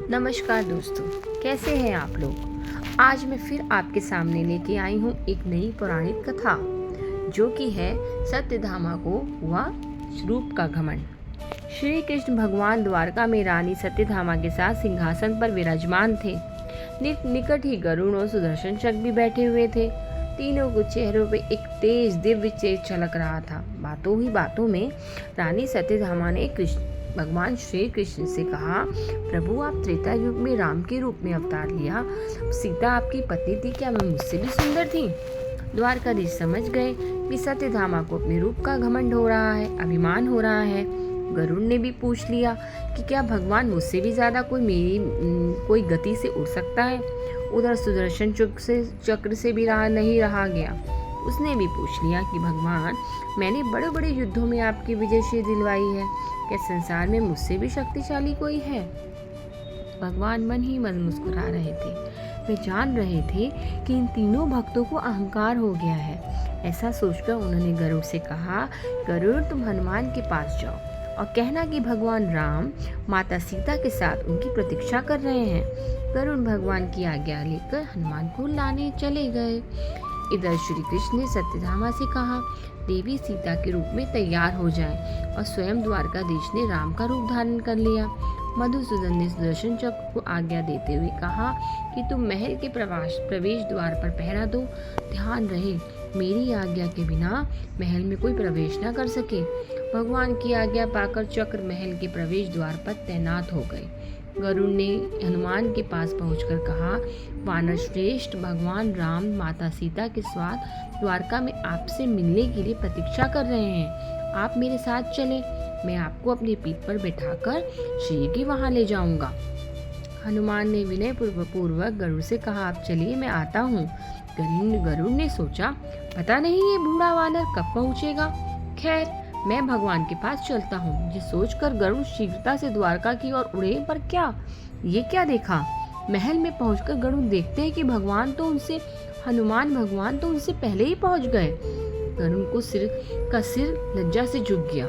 नमस्कार दोस्तों, कैसे हैं आप लोग। आज मैं फिर आपके सामने लेके आई हूँ एक नई पौराणिक कथा, जो कि है सत्यधामा को हुआ रूप का घमंड। श्री कृष्ण भगवान द्वारका में रानी सत्यधामा के साथ सिंहासन पर विराजमान थे। निकट ही गरुड़ और सुदर्शन चक्र भी बैठे हुए थे। तीनों के चेहरों पे एक तेज दिव्य तेज झलक रहा था। बातों ही बातों में रानी सत्यधामा ने भगवान श्री कृष्ण से कहा, प्रभु आप त्रेता युग में राम के रूप में अवतार लिया, सीता आपकी पत्नी थी, क्या मैं मुझसे भी सुंदर थी। द्वारकाधीश समझ गए कि सत्यधामा को अपने रूप का घमंड हो रहा है, अभिमान हो रहा है। गरुड़ ने भी पूछ लिया कि क्या भगवान मुझसे भी ज्यादा कोई गति से उड़ सकता है। उधर सुदर्शन चक्र से भी नहीं रहा गया। उसने भी पूछ लिया कि भगवान मैंने बड़े बड़े युद्धों में आपकी विजयश्री दिलवाई है, क्या संसार में मुझसे भी शक्तिशाली कोई है। भगवान मन ही मन मुस्कुरा रहे थे। वे जान रहे थे कि इन तीनों भक्तों को अहंकार हो गया है। ऐसा सोचकर उन्होंने गरुड़ से कहा, गरुड़ तुम हनुमान के पास जाओ और कहना कि भगवान राम माता सीता के साथ उनकी प्रतीक्षा कर रहे हैं। गरुड़ भगवान की आज्ञा लेकर हनुमान को लाने चले गए। इधर श्री कृष्ण ने सत्यधामा से कहा, देवी सीता के रूप में तैयार हो जाएं, और स्वयं द्वारकाधीश ने राम का रूप धारण कर लिया। मधुसूदन ने सुदर्शन चक्र को आज्ञा देते हुए कहा कि तुम महल के प्रवेश द्वार पर पहरा दो। ध्यान रहे मेरी आज्ञा के बिना महल में कोई प्रवेश न कर सके। भगवान की आज्ञा पाकर चक्र महल के प्रवेश द्वार पर तैनात हो गए। गरुड़ ने हनुमान के पास पहुंचकर कहा, वानर श्रेष्ठ भगवान राम माता सीता के साथ द्वारका में आपसे मिलने के लिए प्रतीक्षा कर रहे हैं। आप मेरे साथ चले, मैं आपको अपनी पीठ पर बैठाकर शीघ्र ही वहां ले जाऊंगा। हनुमान ने विनय पूर्वक गरुड़ से कहा, आप चलिए मैं आता हूँ। गरुड़ ने सोचा, पता नहीं ये बूढ़ा वानर कब पहुँचेगा। खैर मैं भगवान के पास चलता हूँ। ये सोचकर गरुड़ शीघ्रता से द्वारका की ओर उड़े। पर ये क्या देखा। महल में पहुंचकर गरुड़ देखते हैं कि हनुमान भगवान तो उनसे पहले ही पहुंच गए। गरुड़ को सिर लज्जा से झुक गया।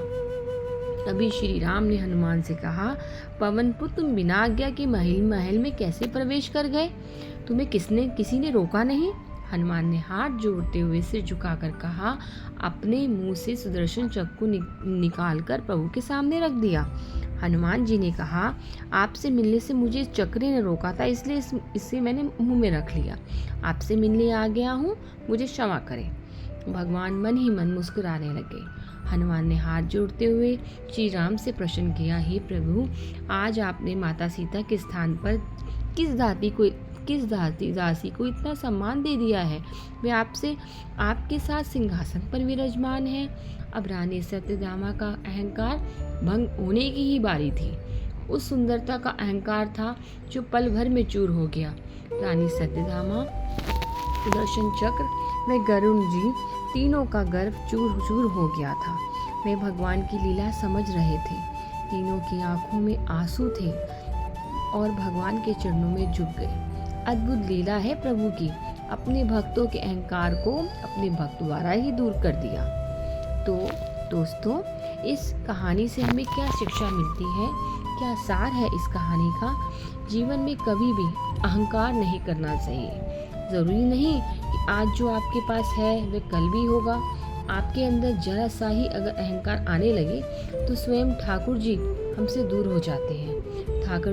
तभी श्री राम ने हनुमान से कहा, पवन पुत्र तुम बिना आज्ञा के महल में कैसे प्रवेश कर गए। तुम्हें किसी ने रोका नहीं। हनुमान ने हाथ जोड़ते हुए सिर झुकाकर कहा, अपने मुंह से सुदर्शन चक्र को निकालकर प्रभु के सामने रख दिया। हनुमान जी ने कहा, आपसे मिलने से मुझे चक्र ने रोका था, इसलिए इसे मैंने मुंह में रख लिया। आपसे मिलने आ गया हूँ, मुझे क्षमा करें। भगवान मन ही मन मुस्कुराने लगे। हनुमान ने हाथ जोड़ते हुए श्री राम से प्रश्न किया, हे प्रभु आज आपने माता सीता के स्थान पर किस दासी को इतना सम्मान दे दिया है। वे आपके साथ सिंहासन पर विराजमान है। अब रानी सत्यधामा का अहंकार भंग होने की ही बारी थी। उस सुंदरता का अहंकार था जो पल भर में चूर हो गया। रानी सत्यधामा, सुदर्शन चक्र व गरुड़ जी तीनों का गर्व चूर हो गया था। वे भगवान की लीला समझ रहे थे। तीनों की आंखों में आंसू थे और भगवान के चरणों में झुक गए। अद्भुत लीला है प्रभु की। अपने भक्तों के अहंकार को अपने भक्त द्वारा ही दूर कर दिया। तो दोस्तों, इस कहानी से हमें क्या शिक्षा मिलती है, क्या सार है इस कहानी का। जीवन में कभी भी अहंकार नहीं करना चाहिए। जरूरी नहीं कि आज जो आपके पास है वह कल भी होगा। आपके अंदर जरा सा ही अगर अहंकार आने लगे तो स्वयं ठाकुर जी हमसे दूर हो जाते हैं।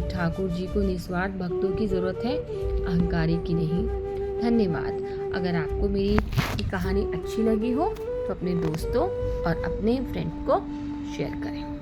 ठाकुर जी को निस्वार्थ भक्तों की जरूरत है, अहंकारी की नहीं। धन्यवाद। अगर आपको मेरी ये कहानी अच्छी लगी हो तो अपने दोस्तों और अपने फ्रेंड को शेयर करें।